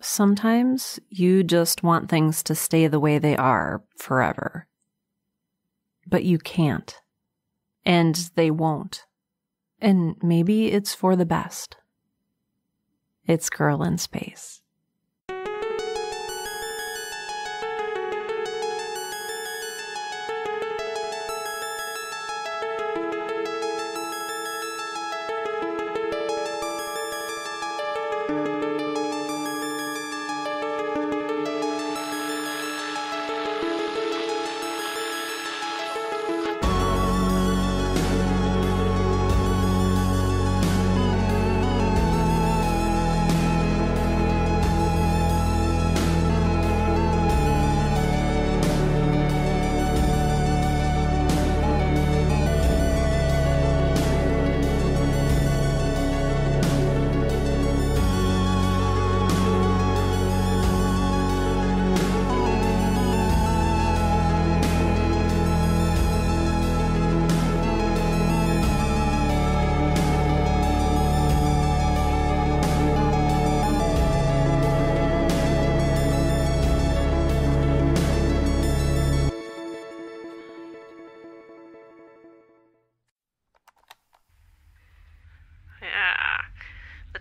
Sometimes you just want things to stay the way they are forever. But you can't. And they won't. And maybe it's for the best. It's Girl in Space.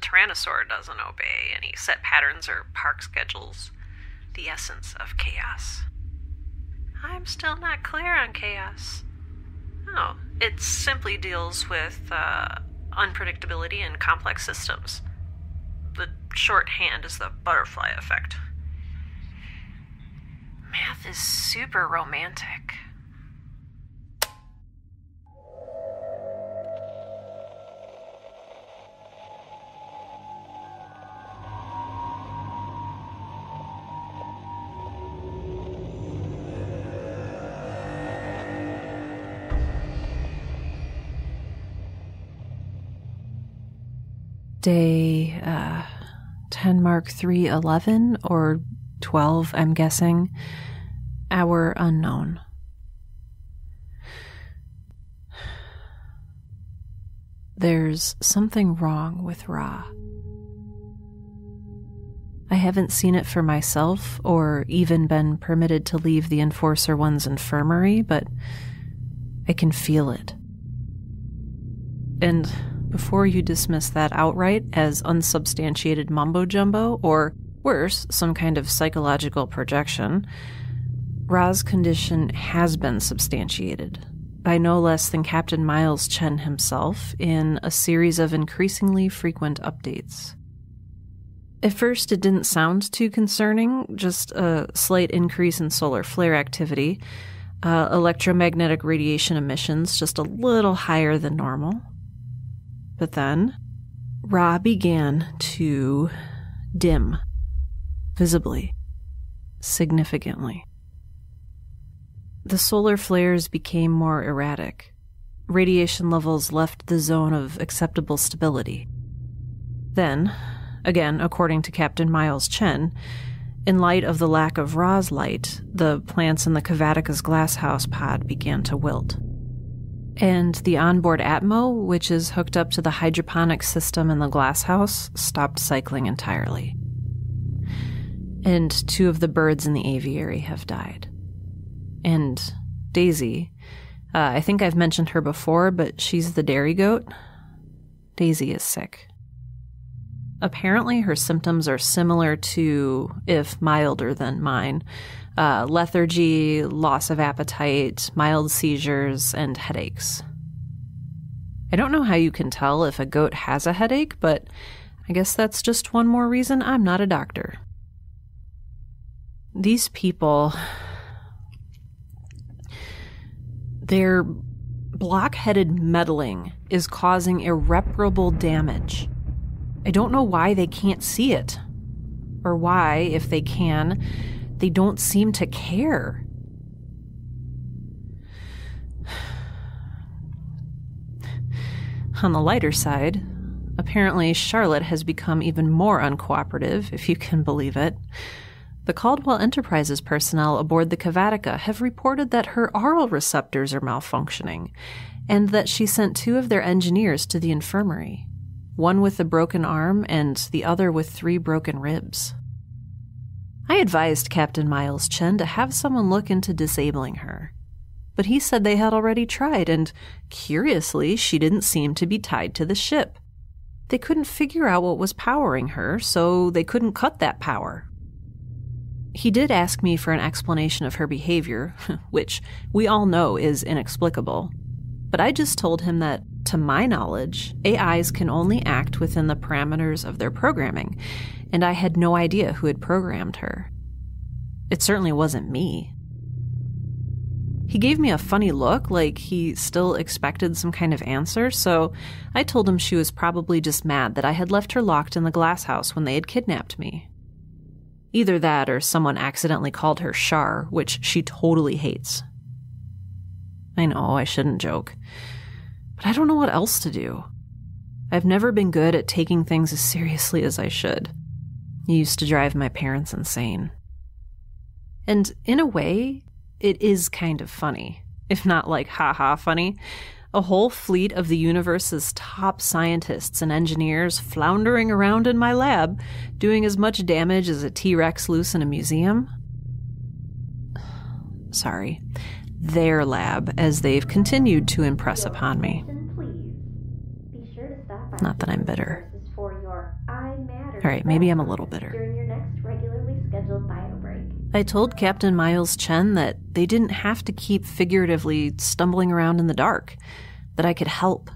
Tyrannosaur doesn't obey any set patterns or park schedules. The essence of chaos. I'm still not clear on chaos. Oh, it simply deals with unpredictability and complex systems. The shorthand is the butterfly effect. Math is super romantic. Day 10 Mark 311 or 12, I'm guessing. Hour unknown. There's something wrong with Rhea. I haven't seen it for myself or even been permitted to leave the Enforcer One's infirmary, but I can feel it. And before you dismiss that outright as unsubstantiated mumbo-jumbo, or worse, some kind of psychological projection, Rhea's condition has been substantiated by no less than Captain Miles Chen himself in a series of increasingly frequent updates. At first, it didn't sound too concerning, just a slight increase in solar flare activity, electromagnetic radiation emissions just a little higher than normal. But then, Rhea began to dim, visibly, significantly. The solar flares became more erratic. Radiation levels left the zone of acceptable stability. Then, again, according to Captain Miles Chen, in light of the lack of Rhea's light, the plants in the Kavatica's glasshouse pod began to wilt. And the onboard Atmo, which is hooked up to the hydroponic system in the glasshouse, stopped cycling entirely. And 2 of the birds in the aviary have died. And Daisy, I think I've mentioned her before, but she's the dairy goat. Daisy is sick. Apparently her symptoms are similar to, if milder than mine, lethargy, loss of appetite, mild seizures, and headaches. I don't know how you can tell if a goat has a headache, but I guess that's just one more reason I'm not a doctor. These people, their block-headed meddling is causing irreparable damage. I don't know why they can't see it, or why, if they can, they don't seem to care. On the lighter side, apparently Charlotte has become even more uncooperative, if you can believe it. The Caldwell Enterprises personnel aboard the Kavatica have reported that her aural receptors are malfunctioning, and that she sent 2 of their engineers to the infirmary, one with a broken arm and the other with 3 broken ribs. I advised Captain Miles Chen to have someone look into disabling her, but he said they had already tried, and curiously, she didn't seem to be tied to the ship. They couldn't figure out what was powering her, so they couldn't cut that power. He did ask me for an explanation of her behavior, which we all know is inexplicable, but I just told him that, to my knowledge, AIs can only act within the parameters of their programming, and I had no idea who had programmed her. It certainly wasn't me. He gave me a funny look, like he still expected some kind of answer, so I told him she was probably just mad that I had left her locked in the glass house when they had kidnapped me. Either that or someone accidentally called her Char, which she totally hates. I know, I shouldn't joke, but I don't know what else to do. I've never been good at taking things as seriously as I should. It used to drive my parents insane. And in a way, it is kind of funny, if not like ha-ha funny. A whole fleet of the universe's top scientists and engineers floundering around in my lab, doing as much damage as a T-Rex loose in a museum. Sorry, their lab, as they've continued to impress upon me. Not that I'm bitter. Alright, maybe I'm a little bitter. I told Captain Miles Chen that they didn't have to keep figuratively stumbling around in the dark, that I could help,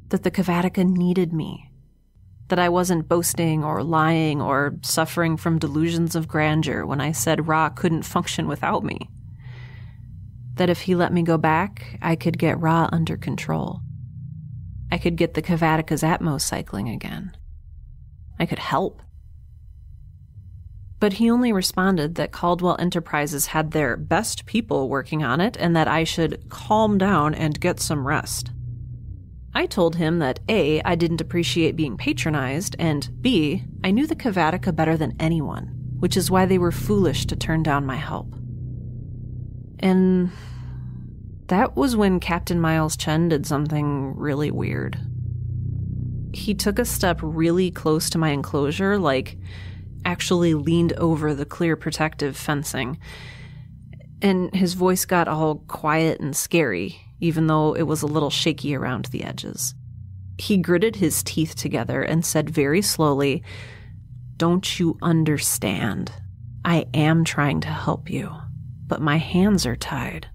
that the Kavatica needed me, that I wasn't boasting or lying or suffering from delusions of grandeur when I said Ra couldn't function without me, that if he let me go back, I could get Ra under control. I could get the Kavatica's Atmos cycling again. I could help. But he only responded that Caldwell Enterprises had their best people working on it and that I should calm down and get some rest. I told him that A, I didn't appreciate being patronized, and B, I knew the Kavatica better than anyone, which is why they were foolish to turn down my help. And that was when Captain Miles Chen did something really weird. He took a step really close to my enclosure, like actually leaned over the clear protective fencing, and his voice got all quiet and scary, even though it was a little shaky around the edges. He gritted his teeth together and said very slowly, "Don't you understand? I am trying to help you, but my hands are tied."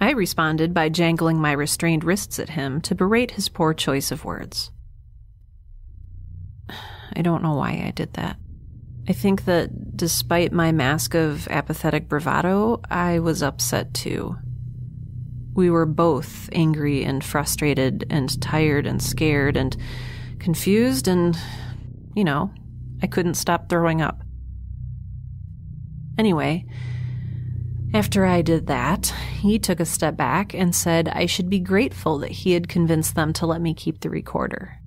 I responded by jangling my restrained wrists at him to berate his poor choice of words. I don't know why I did that. I think that despite my mask of apathetic bravado, I was upset too. We were both angry and frustrated and tired and scared and confused and, I couldn't stop throwing up. Anyway, after I did that, he took a step back and said I should be grateful that he had convinced them to let me keep the recorder.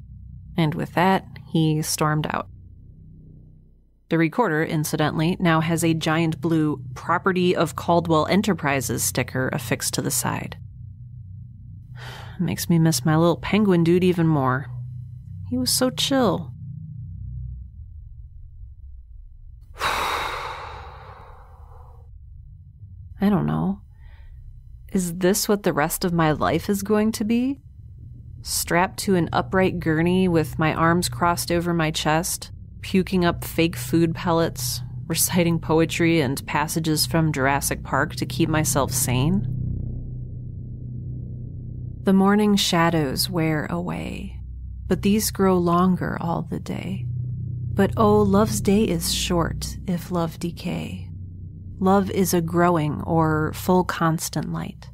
And with that, he stormed out. The recorder, incidentally, now has a giant blue "Property of Caldwell Enterprises" sticker affixed to the side. Makes me miss my little penguin dude even more. He was so chill. I don't know. Is this what the rest of my life is going to be? Strapped to an upright gurney with my arms crossed over my chest, puking up fake food pellets, reciting poetry and passages from Jurassic Park to keep myself sane? The morning shadows wear away, but these grow longer all the day. But oh, love's day is short if love decay. Love is a growing or full constant light,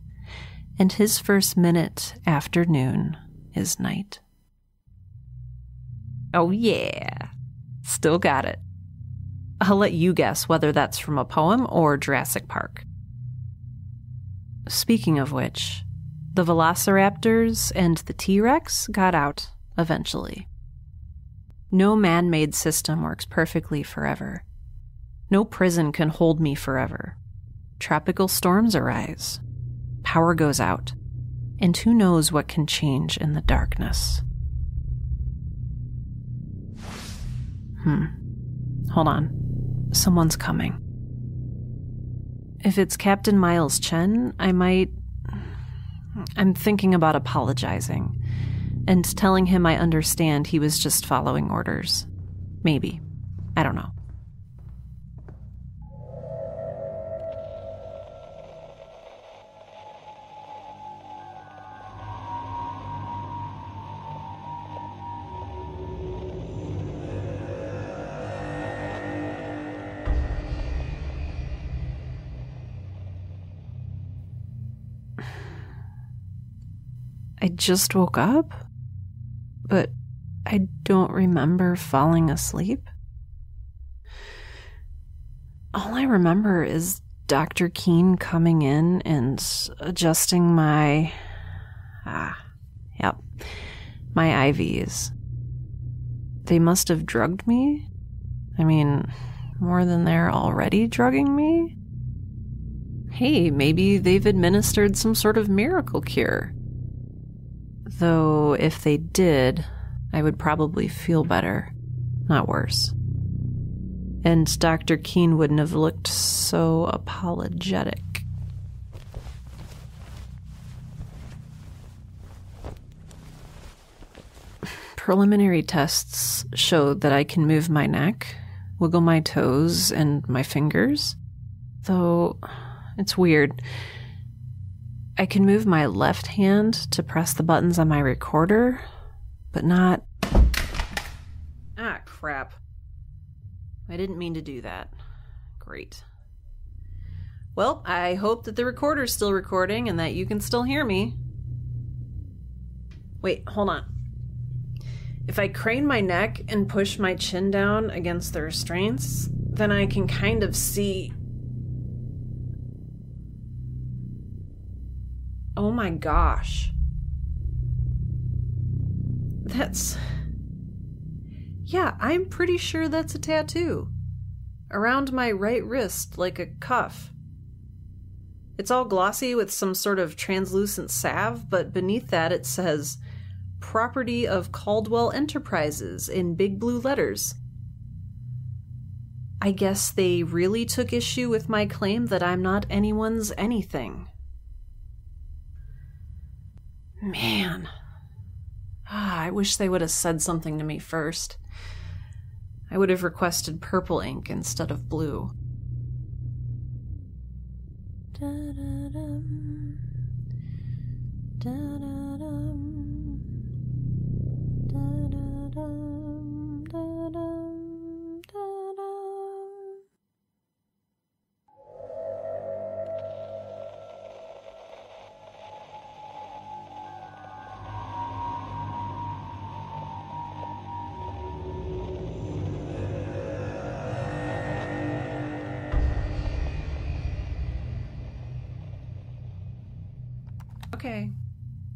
and his first minute after noon is night. Oh yeah, still got it. I'll let you guess whether that's from a poem or Jurassic Park. Speaking of which, the velociraptors and the T-Rex got out eventually. No man-made system works perfectly forever. No prison can hold me forever. Tropical storms arise. Power goes out. And who knows what can change in the darkness. Hold on. Someone's coming. If it's Captain Miles Chen, I'm thinking about apologizing and telling him I understand he was just following orders. Maybe. I don't know. I just woke up, but I don't remember falling asleep. All I remember is Dr. Keane coming in and adjusting my IVs. They must have drugged me. I mean, more than they're already drugging me. Hey, maybe they've administered some sort of miracle cure. Though, if they did, I would probably feel better, not worse. And Dr. Keane wouldn't have looked so apologetic. Preliminary tests showed that I can move my neck, wiggle my toes and my fingers. Though, it's weird. I can move my left hand to press the buttons on my recorder, but not... Ah, crap. I didn't mean to do that. Great. Well, I hope that the recorder's still recording and that you can still hear me. Wait, hold on. If I crane my neck and push my chin down against the restraints, then I can kind of see... Oh my gosh. Yeah, I'm pretty sure that's a tattoo. Around my right wrist, like a cuff. It's all glossy with some sort of translucent salve, but beneath that it says, "Property of Caldwell Enterprises" in big blue letters. I guess they really took issue with my claim that I'm not anyone's anything. Man. I wish they would have said something to me first. I would have requested purple ink instead of blue. Da-da-dum. Da-da-dum. Da-da-dum. Da-dum. Da-dum. Okay,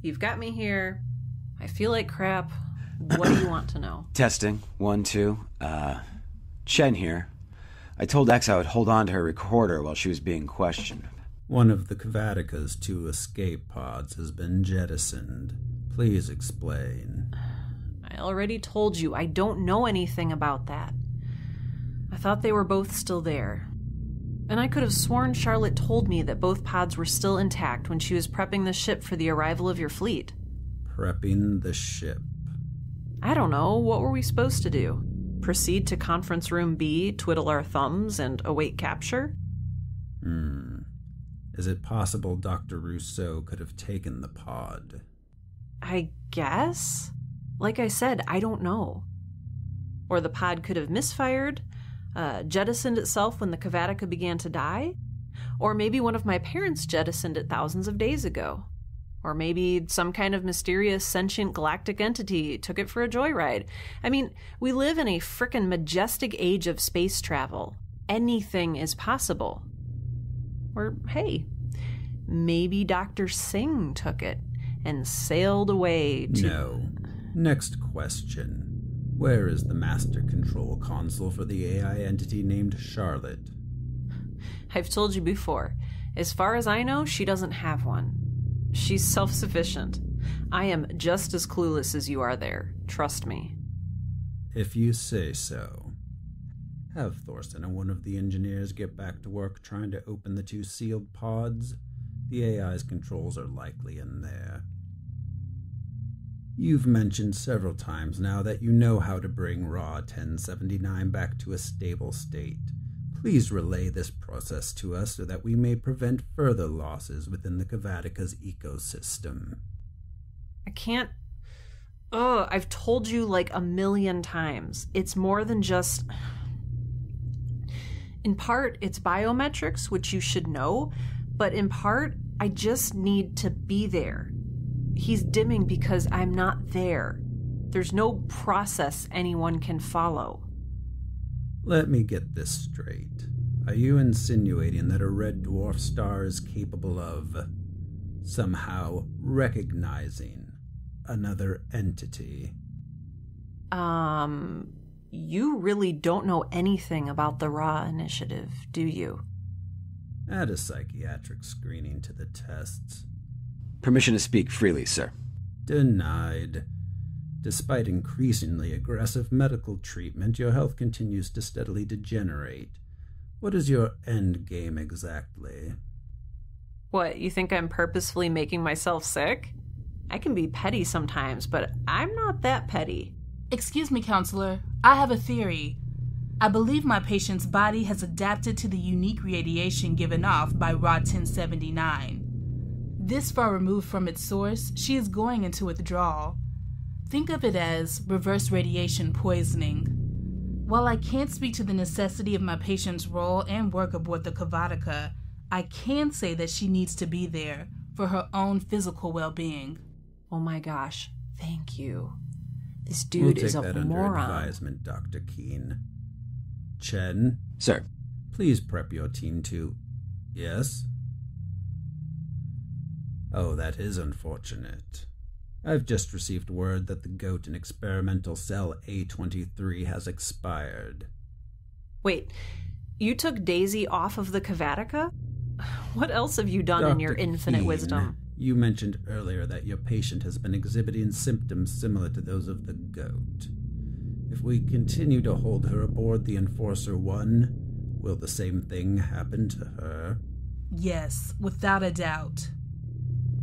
you've got me here. I feel like crap. What do you want to know? Testing. 1, 2. Chen here. I told X I would hold on to her recorder while she was being questioned. One of the Kavatica's 2 escape pods has been jettisoned. Please explain. I already told you I don't know anything about that. I thought they were both still there. And I could have sworn Charlotte told me that both pods were still intact when she was prepping the ship for the arrival of your fleet. Prepping the ship. I don't know. What were we supposed to do? Proceed to Conference Room B, twiddle our thumbs, and await capture? Is it possible Dr. Rousseau could have taken the pod? I guess? Like I said, I don't know. Or the pod could have misfired, jettisoned itself when the Kavatica began to die. Or maybe one of my parents jettisoned it thousands of days ago. Or maybe some kind of mysterious sentient galactic entity took it for a joyride. I mean, we live in a frickin' majestic age of space travel. Anything is possible. Or, hey, maybe Dr. Singh took it and sailed away to... No. Next question. Where is the master control console for the AI entity named Charlotte? I've told you before. As far as I know, she doesn't have one. She's self-sufficient. I am just as clueless as you are there. Trust me. If you say so. Have Thorsten and one of the engineers get back to work trying to open the 2 sealed pods. The AI's controls are likely in there. You've mentioned several times now that you know how to bring Raw 1079 back to a stable state. Please relay this process to us so that we may prevent further losses within the Kavatica's ecosystem. I can't... I've told you like 1,000,000 times. It's more than just... In part, it's biometrics, which you should know, but in part, I just need to be there. He's dimming because I'm not there. There's no process anyone can follow. Let me get this straight. Are you insinuating that a red dwarf star is capable of somehow recognizing another entity? You really don't know anything about the Raw initiative, do you? Add a psychiatric screening to the tests. Permission to speak freely, sir. Denied. Despite increasingly aggressive medical treatment, your health continues to steadily degenerate. What is your end game exactly? What, you think I'm purposefully making myself sick? I can be petty sometimes, but I'm not that petty. Excuse me, counselor. I have a theory. I believe my patient's body has adapted to the unique radiation given off by Raw 1079. This far removed from its source, she is going into withdrawal. Think of it as reverse radiation poisoning. While I can't speak to the necessity of my patient's role and work aboard the Kavatica, I can say that she needs to be there for her own physical well-being. Oh my gosh, thank you. This dude is a moron. We'll take that under advisement, Dr. Keane. Chen? Sir. Please prep your team to... Yes? Oh, that is unfortunate. I've just received word that the goat in experimental cell A23 has expired. Wait, you took Daisy off of the Kavatica? What else have you done in your infinite Keane, wisdom? You mentioned earlier that your patient has been exhibiting symptoms similar to those of the goat. If we continue to hold her aboard the Enforcer 1, will the same thing happen to her? Yes, without a doubt.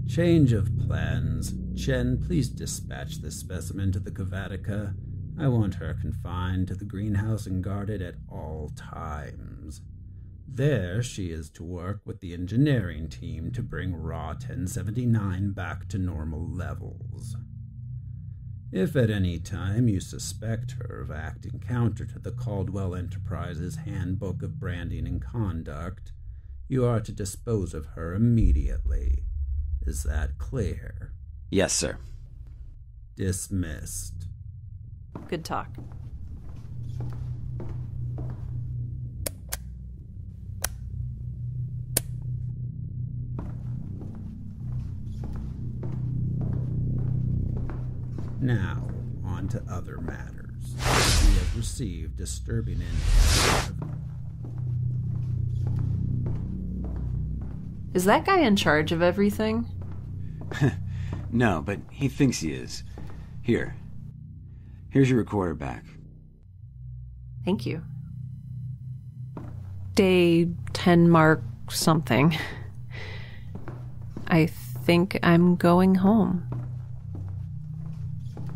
Change of plans. Chen, please dispatch this specimen to the Kavatica. I want her confined to the greenhouse and guarded at all times. There she is to work with the engineering team to bring Raw 1079 back to normal levels. If at any time you suspect her of acting counter to the Caldwell Enterprises Handbook of Branding and Conduct, you are to dispose of her immediately. Is that clear? Yes, sir. Dismissed. Good talk. Now, on to other matters. We have received disturbing intel. Is that guy in charge of everything? No, but he thinks he is. Here's your recorder back. Thank you. Day 10 mark something. I think I'm going home.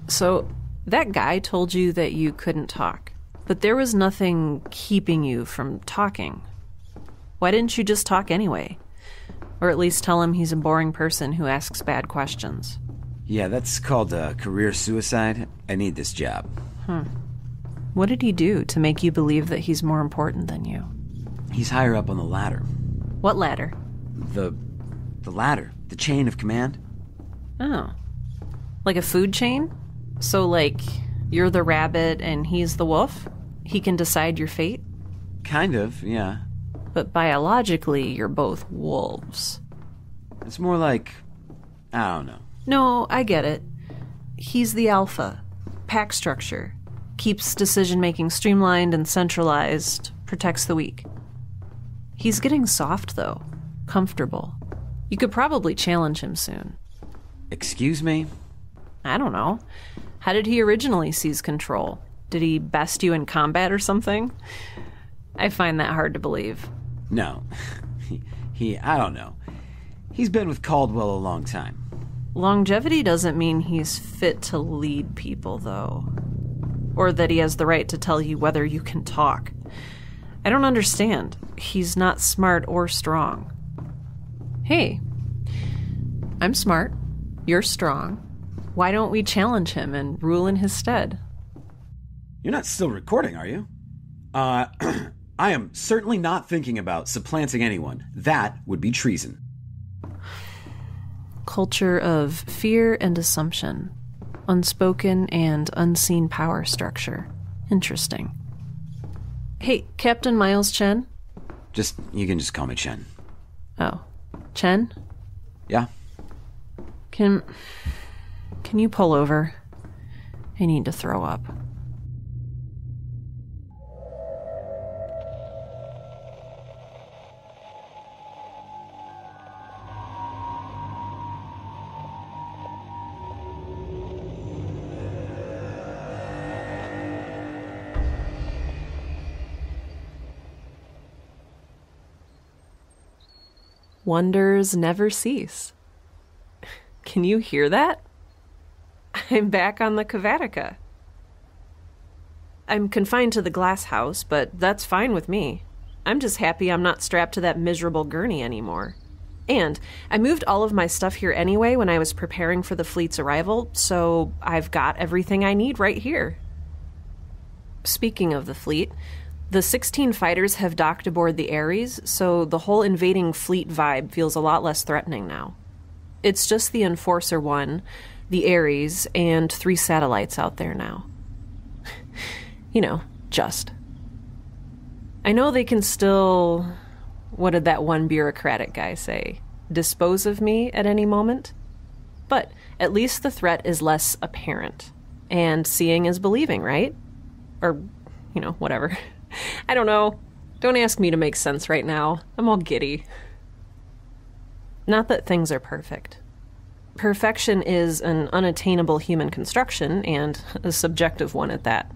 So, that guy told you that you couldn't talk, but there was nothing keeping you from talking. Why didn't you just talk anyway? Or at least tell him he's a boring person who asks bad questions. Yeah, that's called career suicide. I need this job. What did he do to make you believe that he's more important than you? He's higher up on the ladder. What ladder? The ladder. The chain of command. Oh. Like a food chain? So, like, you're the rabbit and he's the wolf? He can decide your fate? Kind of, yeah. But biologically, you're both wolves. It's more like... I don't know. No, I get it. He's the alpha. Pack structure. Keeps decision-making streamlined and centralized. Protects the weak. He's getting soft, though. Comfortable. You could probably challenge him soon. Excuse me? I don't know. How did he originally seize control? Did he best you in combat or something? I find that hard to believe. No. I don't know. He's been with Caldwell a long time. Longevity doesn't mean he's fit to lead people, though. Or that he has the right to tell you whether you can talk. I don't understand. He's not smart or strong. Hey, I'm smart. You're strong. Why don't we challenge him and rule in his stead? You're not still recording, are you? I am certainly not thinking about supplanting anyone. That would be treason. Culture of fear and assumption. Unspoken and unseen power structure. Interesting. Hey, Captain Miles Chen? You can just call me Chen. Oh. Chen? Yeah? Can you pull over? I need to throw up. Wonders never cease. Can you hear that? I'm back on the Kavatica. I'm confined to the glass house, but that's fine with me. I'm just happy I'm not strapped to that miserable gurney anymore. And I moved all of my stuff here anyway when I was preparing for the fleet's arrival, so I've got everything I need right here. Speaking of the fleet, the 16 fighters have docked aboard the Ares, so the whole invading fleet vibe feels a lot less threatening now. It's just the Enforcer 1, the Ares, and 3 satellites out there now. Just. I know they can still... What did that one bureaucratic guy say? Dispose of me at any moment? But at least the threat is less apparent. And seeing is believing, right? Or, whatever. I don't know. Don't ask me to make sense right now. I'm all giddy. Not that things are perfect. Perfection is an unattainable human construction, and a subjective one at that.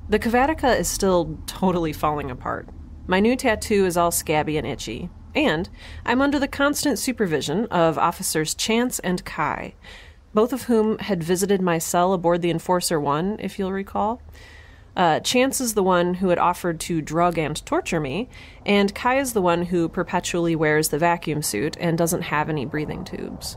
The Kavatica is still totally falling apart. My new tattoo is all scabby and itchy. And I'm under the constant supervision of Officers Chance and Kai, both of whom had visited my cell aboard the Enforcer 1, if you'll recall. Chance is the one who had offered to drug and torture me, and Kai is the one who perpetually wears the vacuum suit and doesn't have any breathing tubes.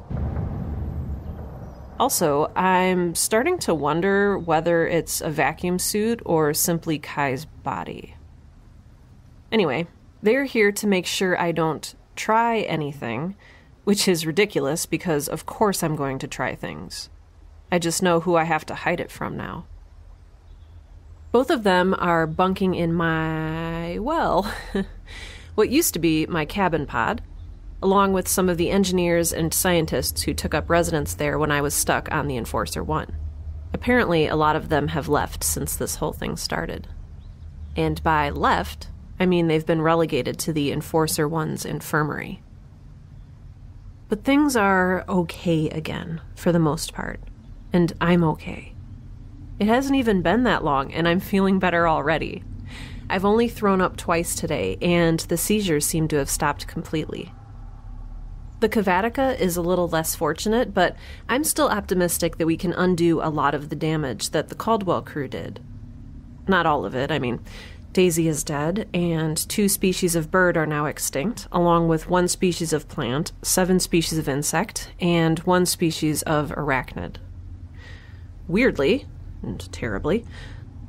Also, I'm starting to wonder whether it's a vacuum suit or simply Kai's body. Anyway, they're here to make sure I don't try anything, which is ridiculous because of course I'm going to try things. I just know who I have to hide it from now. Both of them are bunking in my, what used to be my cabin pod, along with some of the engineers and scientists who took up residence there when I was stuck on the Enforcer 1. Apparently, a lot of them have left since this whole thing started. And by left, I mean they've been relegated to the Enforcer 1's infirmary. But things are okay again, for the most part. And I'm okay. It hasn't even been that long, and I'm feeling better already. I've only thrown up twice today, and the seizures seem to have stopped completely. The Kavatica is a little less fortunate, but I'm still optimistic that we can undo a lot of the damage that the Caldwell crew did. Not all of it, Daisy is dead, and 2 species of bird are now extinct, along with 1 species of plant, 7 species of insect, and 1 species of arachnid. Weirdly, and terribly,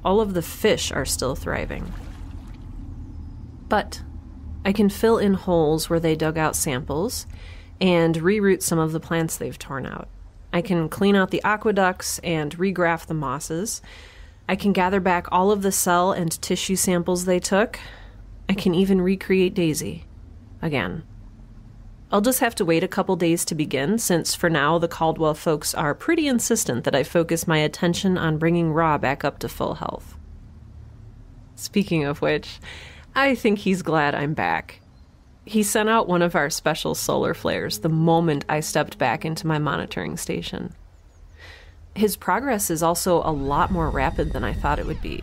all of the fish are still thriving. But I can fill in holes where they dug out samples and reroot some of the plants they've torn out. I can clean out the aqueducts and regraft the mosses. I can gather back all of the cell and tissue samples they took. I can even recreate Daisy. Again. I'll just have to wait a couple days to begin, since for now the Caldwell folks are pretty insistent that I focus my attention on bringing Ra back up to full health. Speaking of which, I think he's glad I'm back. He sent out one of our special solar flares the moment I stepped back into my monitoring station. His progress is also a lot more rapid than I thought it would be.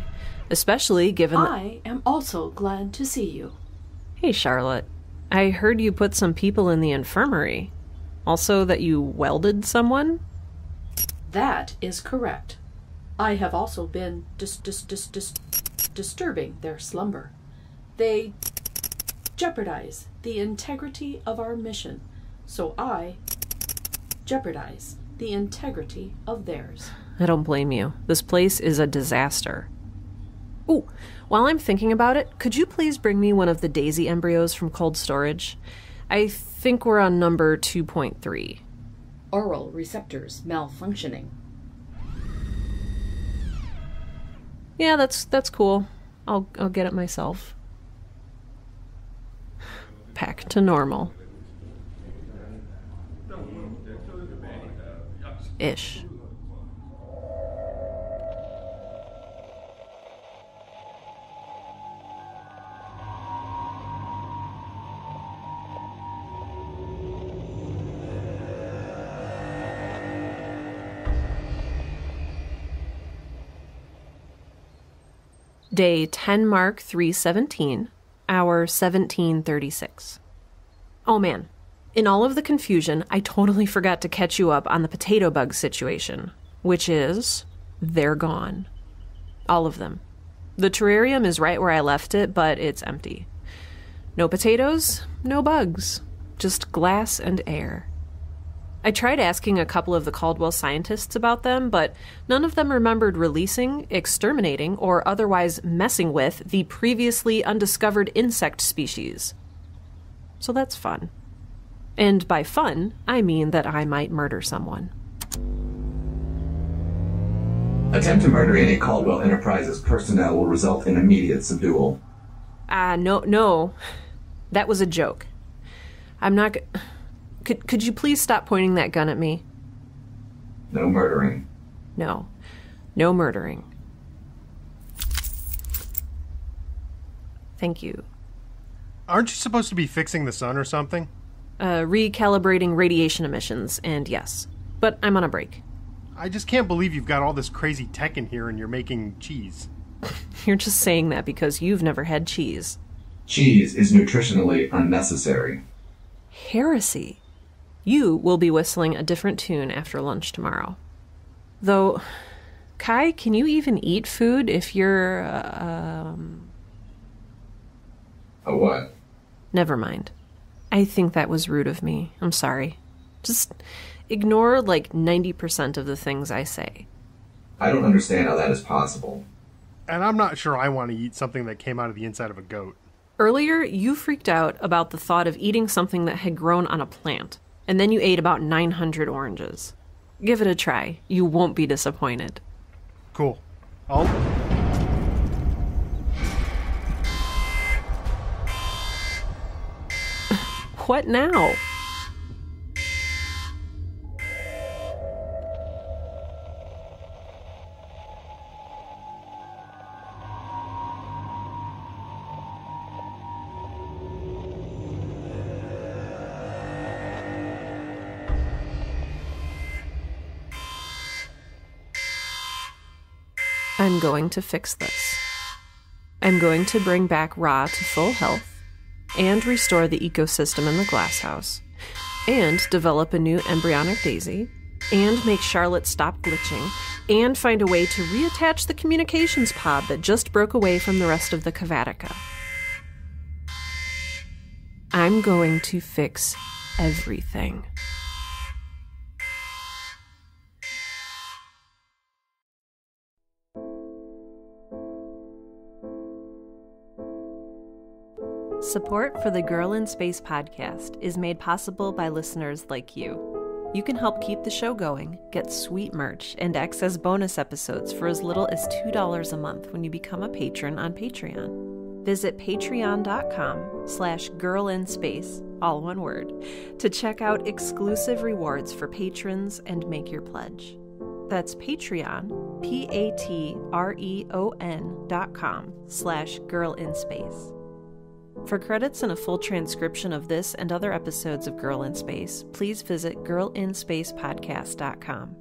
Especially given that... I am also glad to see you. Hey, Charlotte. I heard you put some people in the infirmary. Also that you welded someone? That is correct. I have also been disturbing their slumber. They jeopardize the integrity of our mission, so I jeopardize the integrity of theirs. I don't blame you. This place is a disaster. Ooh, while I'm thinking about it, could you please bring me one of the daisy embryos from cold storage? I think we're on number 2.3. Oral receptors malfunctioning. Yeah, that's cool. I'll get it myself. Back to normal. Ish. Day 10 Mark 317, hour 1736. Oh man, in all of the confusion, I totally forgot to catch you up on the potato bug situation, which is, they're gone. All of them. The terrarium is right where I left it, but it's empty. No potatoes, no bugs, just glass and air. I tried asking a couple of the Caldwell scientists about them, but none of them remembered releasing, exterminating, or otherwise messing with the previously undiscovered insect species. So that's fun. And by fun, I mean that I might murder someone. Attempt to murder any Caldwell Enterprises personnel will result in immediate subdual. No. That was a joke. I'm not Could you please stop pointing that gun at me? No murdering. No. No murdering. Thank you. Aren't you supposed to be fixing the sun or something? Recalibrating radiation emissions, and yes. But I'm on a break. I just can't believe you've got all this crazy tech in here and you're making cheese. You're just saying that because you've never had cheese. Cheese is nutritionally unnecessary. Heresy. You will be whistling a different tune after lunch tomorrow. Though, Kai, can you even eat food if you're, A what? Never mind. I think that was rude of me. I'm sorry. Just ignore like 90% of the things I say. I don't understand how that is possible. And I'm not sure I want to eat something that came out of the inside of a goat. Earlier, you freaked out about the thought of eating something that had grown on a plant. And then you ate about 900 oranges. Give it a try. You won't be disappointed. Cool. What now? I'm going to fix this. I'm going to bring back Rhea to full health, and restore the ecosystem in the glasshouse, and develop a new embryonic daisy, and make Charlotte stop glitching, and find a way to reattach the communications pod that just broke away from the rest of the Kavatica. I'm going to fix everything. Support for the Girl in Space podcast is made possible by listeners like you. You can help keep the show going, get sweet merch, and access bonus episodes for as little as $2 a month when you become a patron on Patreon. Visit patreon.com/girlinspace, all one word, to check out exclusive rewards for patrons and make your pledge. That's Patreon, patreon.com/girlinspace. For credits and a full transcription of this and other episodes of Girl in Space, please visit girlinspacepodcast.com.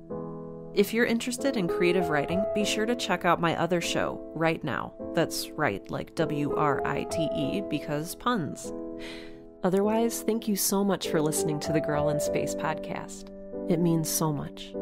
If you're interested in creative writing, be sure to check out my other show, Right Now. That's right, like WRITE, because puns. Otherwise, thank you so much for listening to the Girl in Space podcast. It means so much.